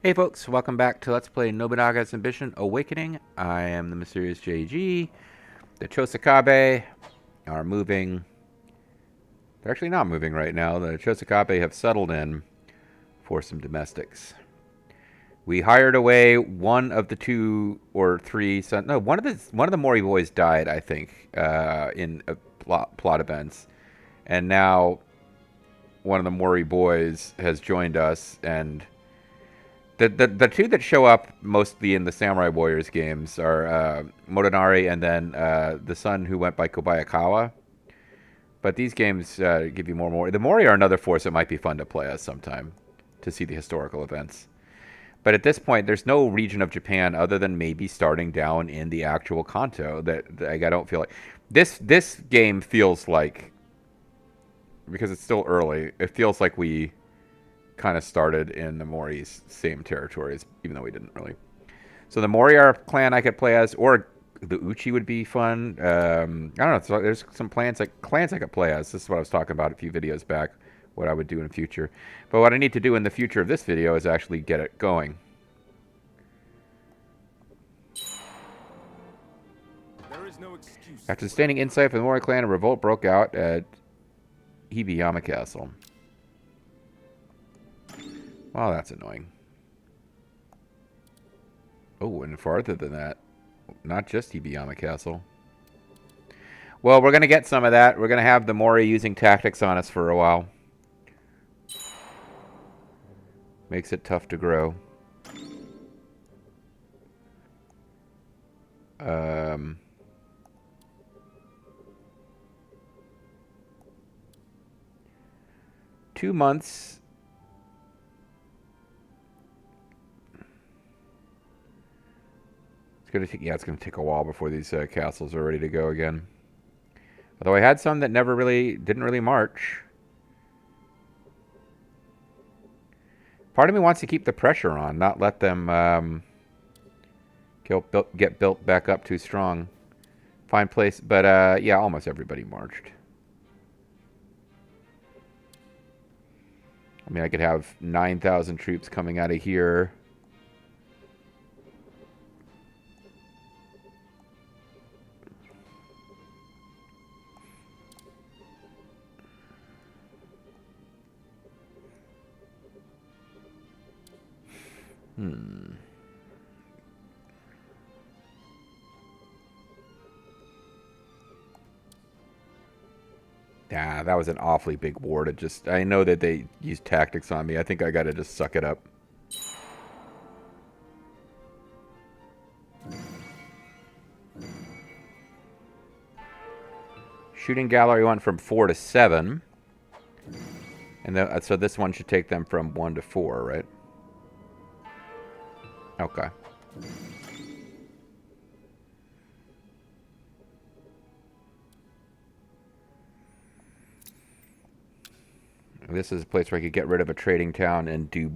Hey folks, welcome back to Let's Play Nobunaga's Ambition Awakening. I am the mysterious JG. The Chosakabe are moving. They're actually not moving right now. The Chosakabe have settled in for some domestics. We hired away one of the two or three sons. No, one of the Mōri boys died, I think, in plot events, and now one of the Mōri boys has joined us. And the two that show up mostly in the Samurai Warriors games are Motonari and then the son who went by Kobayakawa. But these games give you more Mōri. The Mōri are another force that might be fun to play as sometime to see the historical events. But at this point, there's no region of Japan other than maybe starting down in the actual Kanto that I don't feel like. This game feels like, because it's still early, it feels like we kind of started in the Mōri's same territories, even though we didn't really. So the Mōri are a clan I could play as, or the Uchi would be fun. I don't know. So there's some clans I could play as. This is what I was talking about a few videos back, what I would do in the future. But what I need to do in the future of this video is actually get it going. There is no excuse. After sustaining insight from the Mōri clan, a revolt broke out at Hibiyama Castle. Well, that's annoying. Oh, and farther than that. Not just Hibiyama Castle. Well, we're going to get some of that. We're going to have the Mōri using tactics on us for a while. Makes it tough to grow. 2 months. It's going to take a while before these castles are ready to go again. Although I had some that didn't really march. Part of me wants to keep the pressure on, not let them get built back up too strong. Fine place, but yeah, almost everybody marched. I mean, I could have 9,000 troops coming out of here. Yeah, that was an awfully big war to just... I know that they used tactics on me. I think I gotta just suck it up. Shooting gallery went from 4 to 7. And so this one should take them from 1 to 4, right? Okay. This is a place where I could get rid of a trading town and do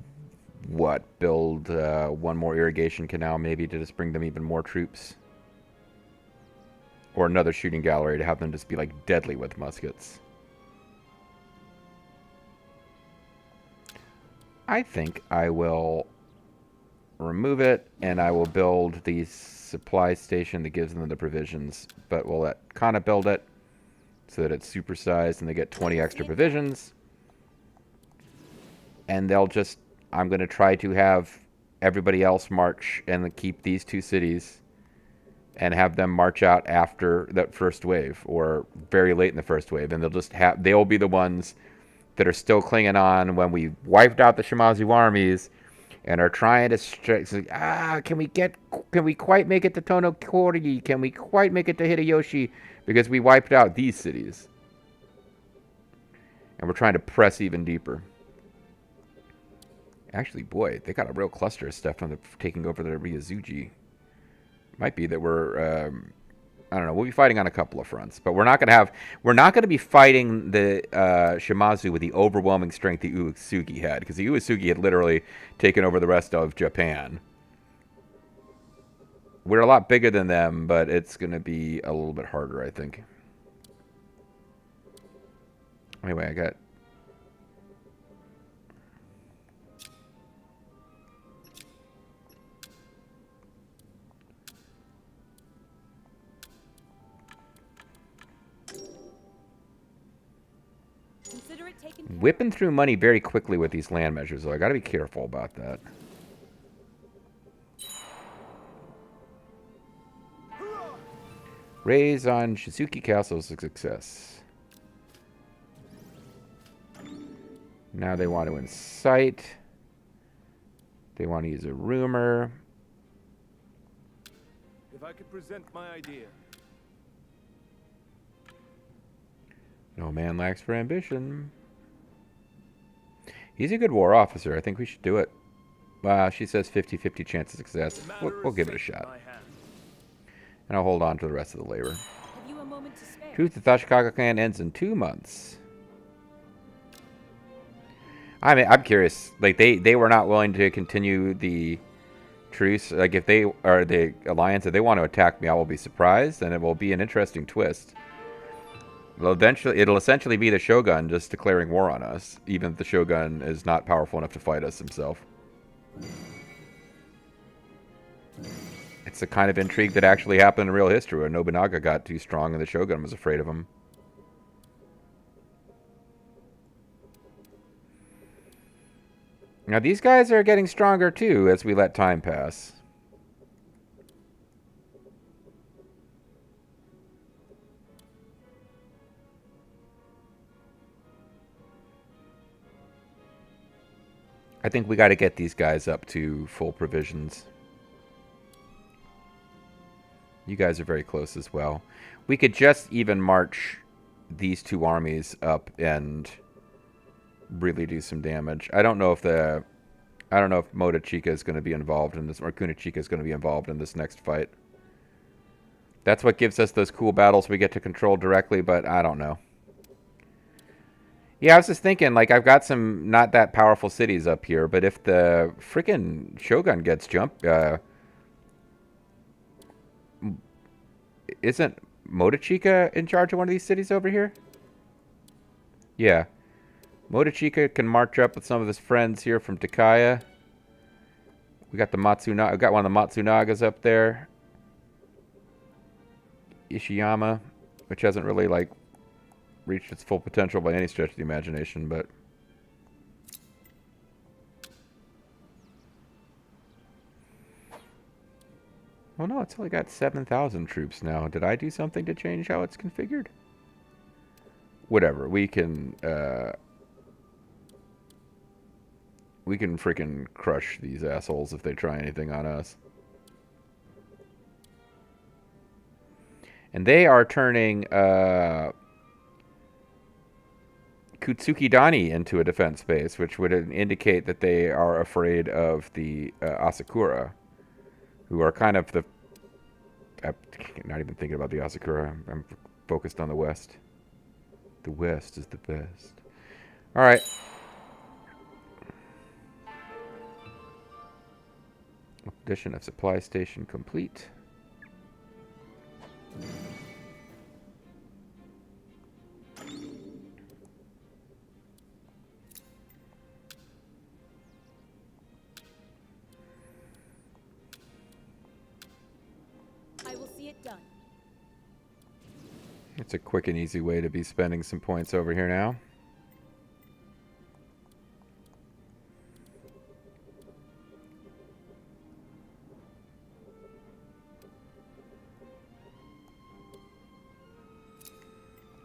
what? Build one more irrigation canal maybe to just bring them even more troops. Or another shooting gallery to have them just be like deadly with muskets. I think I will remove it, and I will build the supply station that gives them the provisions. But we'll let Kana build it so that it's supersized and they get 20 extra provisions. And they'll just... I'm going to try to have everybody else march and keep these two cities and have them march out after that first wave or very late in the first wave. And they'll be the ones that are still clinging on when we wiped out the Shimazu armies and are trying to can we quite make it to Tonokori? Can we quite make it to Hideyoshi? Because we wiped out these cities. And we're trying to press even deeper. Actually, boy, they got a real cluster of stuff from taking over the Ryozuji. Might be that we're I don't know. We'll be fighting on a couple of fronts, but we're not going to be fighting the Shimazu with the overwhelming strength the Uesugi had, because the Uesugi had literally taken over the rest of Japan. We're a lot bigger than them, but it's going to be a little bit harder, I think. Anyway, I got... it taken care of. Whipping through money very quickly with these land measures, though. I gotta be careful about that. Raise on Shizuki Castle is a success. Now they want to incite. They want to use a rumor. If I could present my idea. No man lacks for ambition. He's a good war officer. I think we should do it. She says 50-50 chance of success. We'll give it a shot. And I'll hold on to the rest of the labor. Have you a moment to spare? Truth to Tashikaga clan ends in 2 months. I mean, I'm curious. Like, they were not willing to continue the truce. Like, if they are the alliance, if they want to attack me, I will be surprised, and it will be an interesting twist. It'll essentially be the Shogun just declaring war on us, even if the Shogun is not powerful enough to fight us himself. It's the kind of intrigue that actually happened in real history, where Nobunaga got too strong and the Shogun was afraid of him. Now these guys are getting stronger too as we let time pass. I think we got to get these guys up to full provisions. You guys are very close as well. We could just even march these 2 armies up and really do some damage. I don't know if Moda Chica is going to be involved in this, or Kuna Chica is going to be involved in this next fight. That's what gives us those cool battles we get to control directly, but I don't know. Yeah, I was just thinking, like, I've got some not that powerful cities up here, but if the freaking Shogun gets jumped, isn't Motochika in charge of one of these cities over here? Yeah. Motochika can march up with some of his friends here from Takaya. We got the Matsunaga. We've got one of the Matsunagas up there. Ishiyama, which hasn't really, like, reached its full potential by any stretch of the imagination, but oh no, it's only got 7,000 troops now. Did I do something to change how it's configured? Whatever. We can freaking crush these assholes if they try anything on us. And they are turning Kutsuki Dani into a defense base, which would indicate that they are afraid of the Asakura, who are kind of the... I'm not even thinking about the Asakura. I'm focused on the West. The West is the best. All right. Addition of supply station complete. It's a quick and easy way to be spending some points over here now.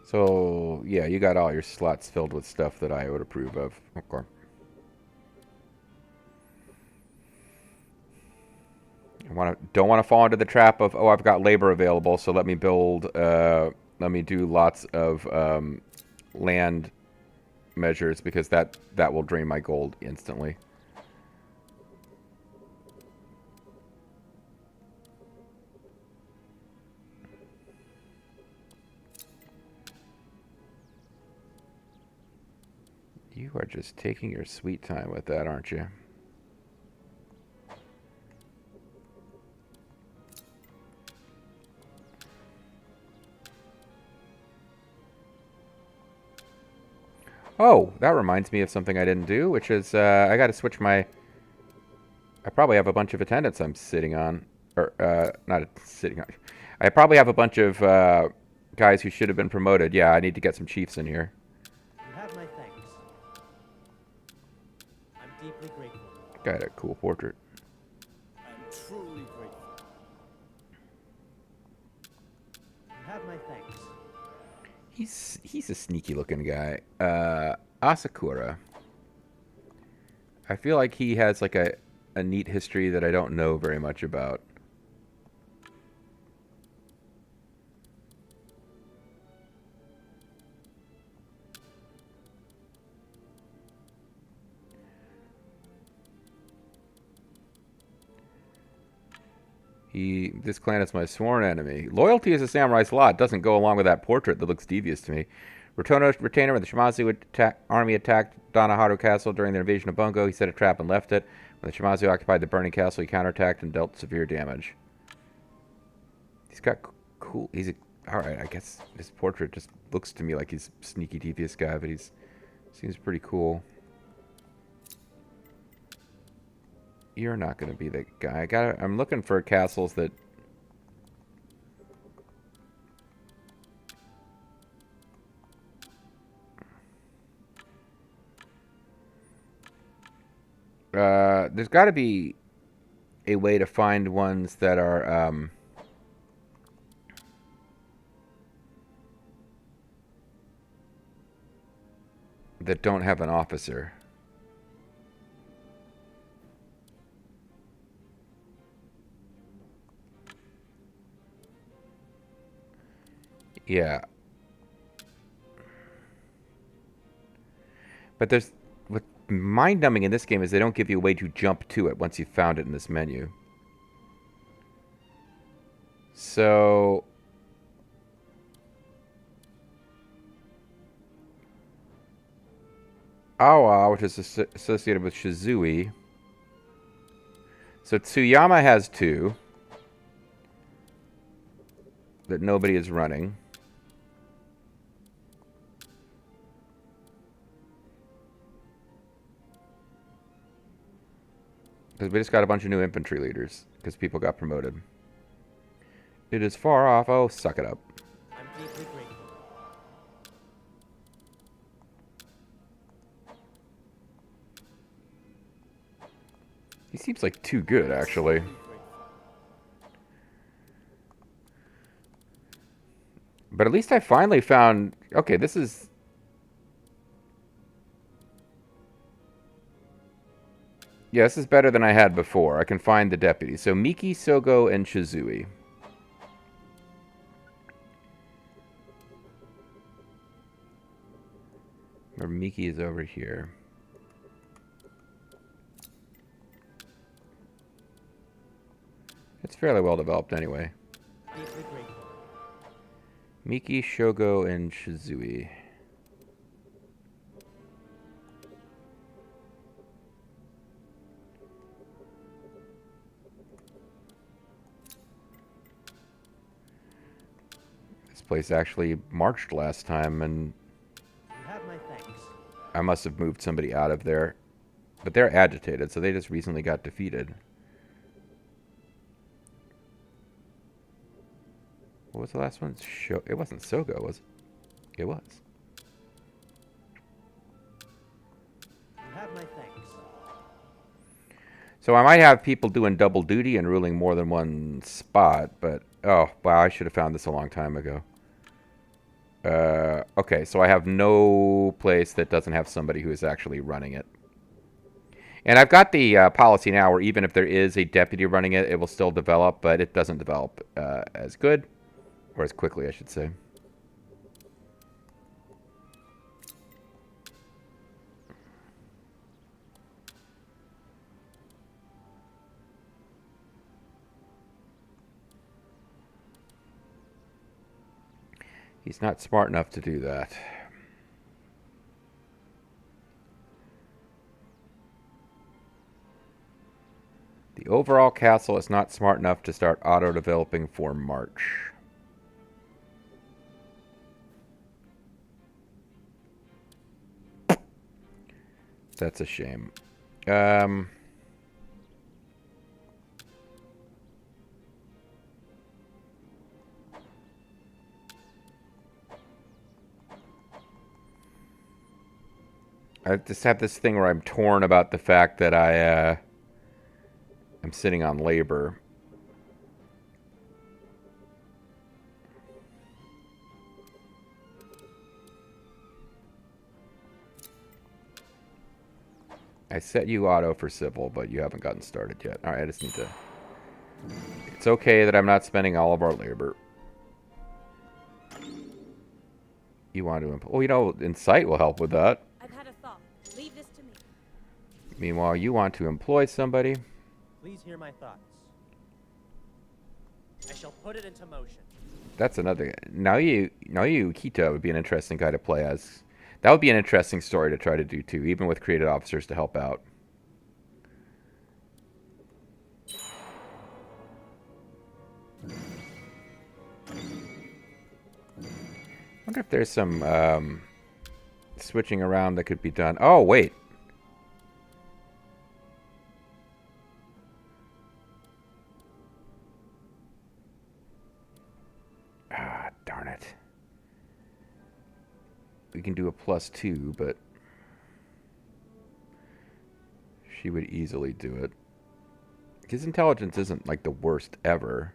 So, yeah, you got all your slots filled with stuff that I would approve of. Okay. Don't want to fall into the trap of, oh, I've got labor available, so let me build... let me do lots of land measures, because that will drain my gold instantly. You are just taking your sweet time with that, aren't you? Oh, that reminds me of something I didn't do, which is I got to switch my... I probably have a bunch of attendants I'm sitting on. Or, not sitting on. I probably have a bunch of guys who should have been promoted. Yeah, I need to get some chiefs in here. You have my thanks. deeply grateful. Got a cool portrait. I'm truly grateful. You have my thanks. He's a sneaky looking guy. Asakura. I feel like he has like a neat history that I don't know very much about. This clan is my sworn enemy. Loyalty is a samurai's lot. Doesn't go along with that portrait that looks devious to me. Retainer of the Shimazu army attacked Donaharu Castle during their invasion of Bungo. He set a trap and left it. When the Shimazu occupied the burning castle, he counterattacked and dealt severe damage. He's got cool... Alright, I guess this portrait just looks to me like he's a sneaky, devious guy, but seems pretty cool. You're not going to be the guy. I'm looking for castles that... there's got to be a way to find ones that are... that don't have an officer. Yeah. But there's... What mind-numbing in this game is they don't give you a way to jump to it once you've found it in this menu. So... Awa, which is associated with Shizui. So Tsuyama has 2. That nobody is running. Because we just got a bunch of new infantry leaders. Because people got promoted. It is far off. Oh, suck it up. I'm deeply grateful. He seems like too good, actually. But at least I finally found... Okay, this is... Yeah, this is better than I had before. I can find the deputies. So Miki, Sogo, and Shizui. Or Miki is over here. It's fairly well developed anyway. Deeply grateful. Miki, Shogo, and Shizui. This place actually marched last time, and You have my thanks. I must have moved somebody out of there. But they're agitated, so they just recently got defeated. What was the last one? It wasn't Sogo, was it? It was. You have my thanks. So I might have people doing double duty and ruling more than one spot, but... Oh, wow, I should have found this a long time ago. Okay, so I have no place that doesn't have somebody who is actually running it. And I've got the policy now where even if there is a deputy running it, it will still develop, but it doesn't develop as good. Or as quickly, I should say. He's not smart enough to do that. The overall castle is not smart enough to start auto-developing for March. That's a shame. I just have this thing where I'm torn about the fact that I'm sitting on labor. I set you auto for civil, but you haven't gotten started yet. All right, I just need to... It's okay that I'm not spending all of our labor. You want to... Oh, you know, Insight will help with that. I've had a thought. Leave this to me. Meanwhile, you want to employ somebody. Please hear my thoughts. I shall put it into motion. That's another... Naoyu Kita would be an interesting guy to play as. That would be an interesting story to try to do, too, even with creative officers to help out. I wonder if there's some switching around that could be done. Oh, wait. Ah, darn it. We can do a +2, but she would easily do it. His intelligence isn't like the worst ever.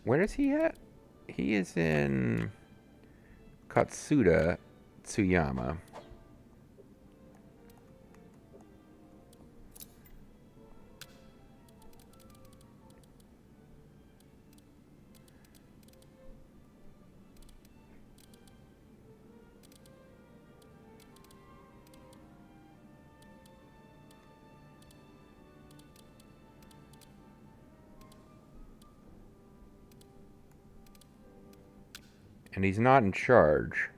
Where is he at? He is in Katsuda, Tsuyama. And he's not in charge.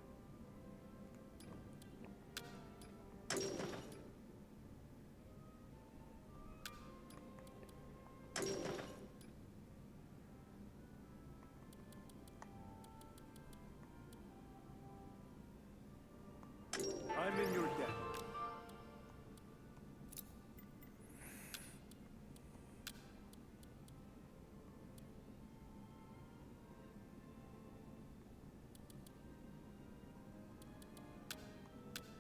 I'm in your debt.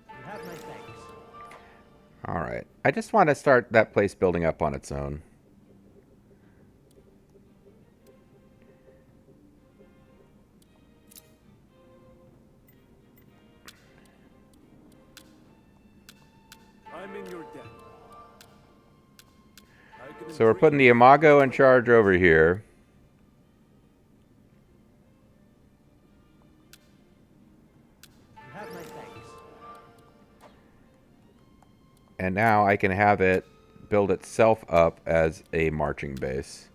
You have my thanks. All right. I just want to start that place building up on its own. I'm in your debt. I can So we're putting the Imago in charge over here. You have my thanks. And now I can have it build itself up as a marching base.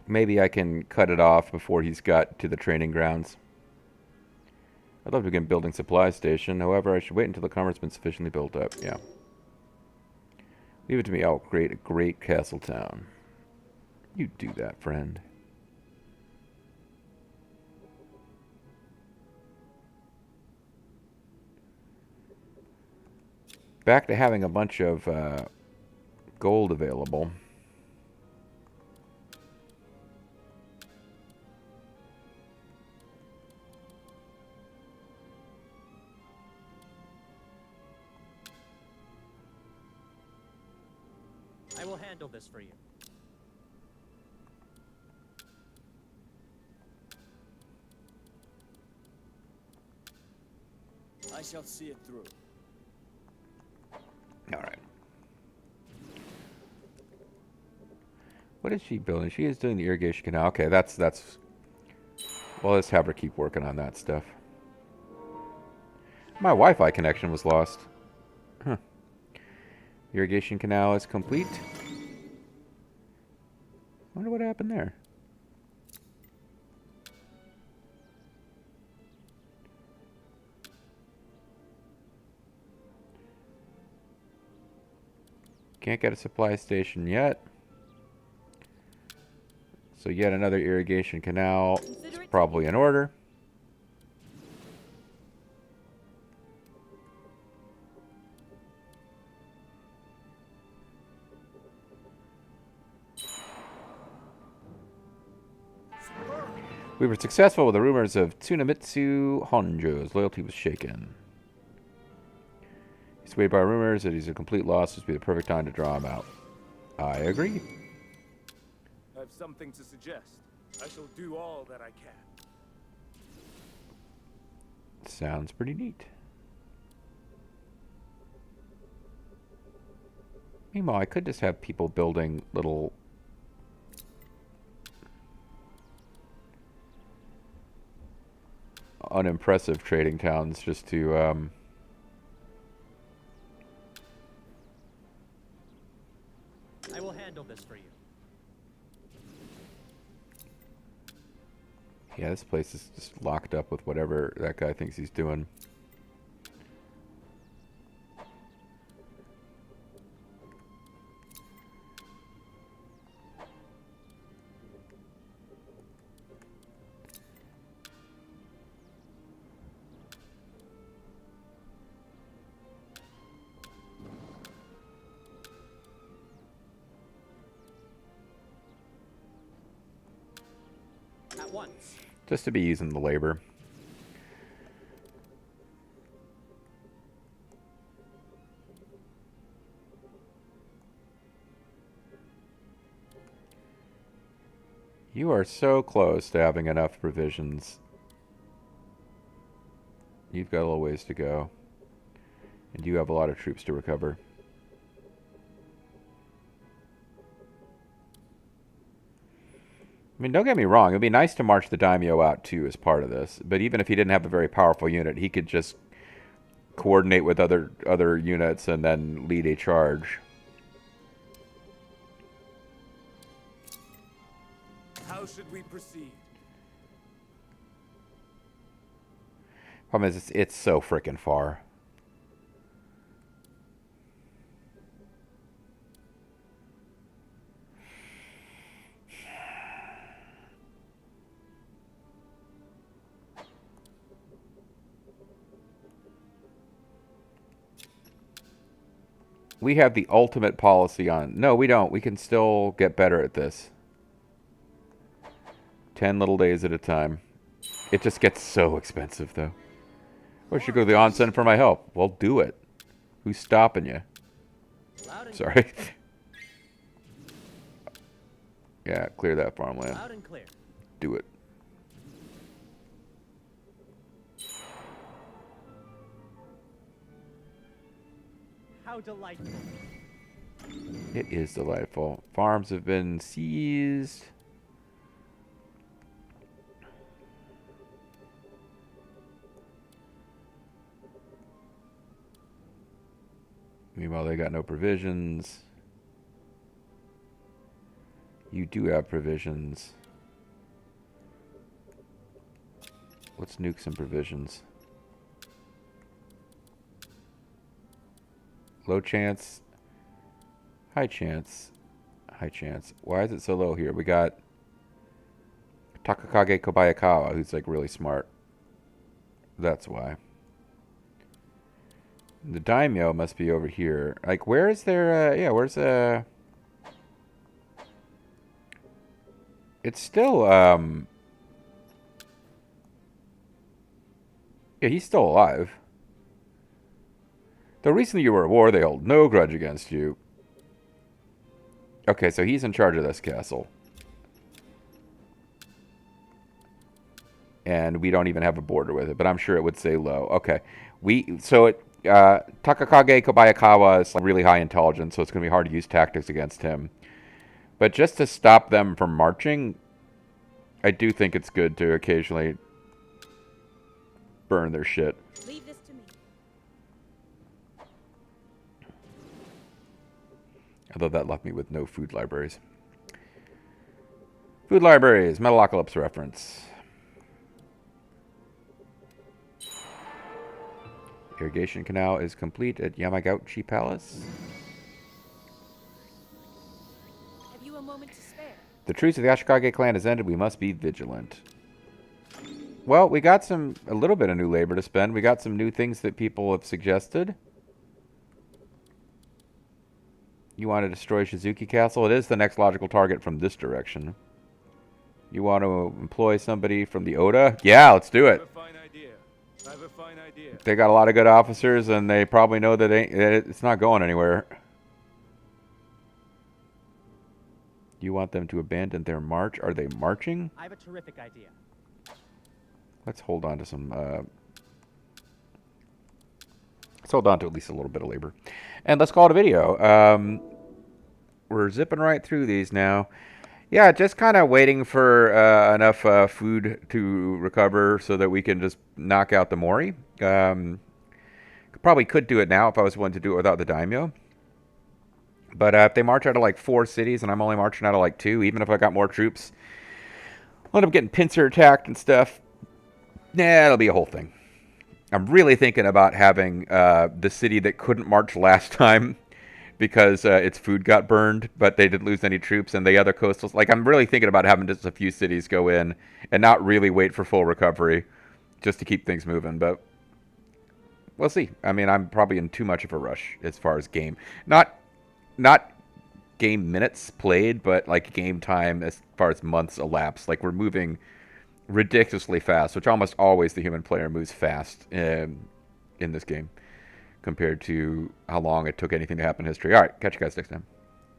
Maybe I can cut it off before he's got to the training grounds. I'd love to begin building supply station. However, I should wait until the commerce has been sufficiently built up. Yeah. Leave it to me. I'll create a great castle town. You do that, friend. Back to having a bunch of gold available. I will handle this for you. I shall see it through. All right. What is she building? She is doing the irrigation canal. Okay, that's. Well, let's have her keep working on that stuff. My Wi-Fi connection was lost. Huh. Irrigation canal is complete. Wonder what happened there. Can't get a supply station yet. So yet another irrigation canal is probably in order. We were successful with the rumors of Tsunamitsu Honjo's loyalty was shaken. He's swayed by rumors that he's a complete loss. This would be the perfect time to draw him out. I agree. I have something to suggest. I shall do all that I can. Sounds pretty neat. Meanwhile, I could just have people building little unimpressive trading towns just to I will handle this for you. yeah, this place is just locked up with whatever that guy thinks he's doing. At once. Just to be using the labor. You are so close to having enough provisions. You've got a little ways to go. And you have a lot of troops to recover. I mean, don't get me wrong. It would be nice to march the daimyo out, too, as part of this. But even if he didn't have a very powerful unit, he could just coordinate with other units and then lead a charge. How should we proceed? Problem is, it's so frickin' far. We have the ultimate policy on... No, we don't. We can still get better at this. 10 little days at a time. It just gets so expensive, though. Well, I should go to the onsen for my help. Well, do it. Who's stopping you? Sorry. Yeah, clear that farmland. Loud and clear. Do it. How delightful. It is delightful. Farms have been seized. Meanwhile, they got no provisions. You do have provisions. Let's nuke some provisions. Low chance. High chance. High chance. Why is it so low here? We got Takakage Kobayakawa, who's like really smart. That's why. The daimyo must be over here. Like, where is there, yeah, where's, it's still, yeah, he's still alive. The reason you were at war, they hold no grudge against you. Okay, so he's in charge of this castle. And we don't even have a border with it, but I'm sure it would say low. Okay. Takakage Kobayakawa is like really high intelligence, so it's going to be hard to use tactics against him. But just to stop them from marching, I do think it's good to occasionally burn their shit. Leave this to me. Although that left me with no food libraries. Food libraries, Metalocalypse reference. Irrigation canal is complete at Yamagauchi Palace. to spare. The truce of the Ashikage clan has ended. We must be vigilant. Well, we got a little bit of new labor to spend. We got some new things that people have suggested. You want to destroy Shizuki Castle? It is the next logical target from this direction. You want to employ somebody from the Oda? Yeah, let's do it. I have a fine idea. They got a lot of good officers, and they probably know that it's not going anywhere. You want them to abandon their march? Are they marching? I have a terrific idea. Let's hold on to some... let's hold on to at least a little bit of labor. And let's call it a video. We're zipping right through these now. Yeah, just kind of waiting for enough food to recover so that we can just knock out the Mōri. Probably could do it now if I was willing to do it without the daimyo. But if they march out of like 4 cities and I'm only marching out of like 2, even if I got more troops, I'll end up getting pincer attacked and stuff. Nah, it'll be a whole thing. I'm really thinking about having the city that couldn't march last time because its food got burned, but they didn't lose any troops, and the other coastals. Like, I'm really thinking about having just a few cities go in and not really wait for full recovery just to keep things moving, but we'll see. I mean, I'm probably in too much of a rush as far as game. Not game minutes played, but like game time as far as months elapsed. Like, we're moving ridiculously fast, which almost always the human player moves fast in this game compared to how long it took anything to happen in history. All right, catch you guys next time.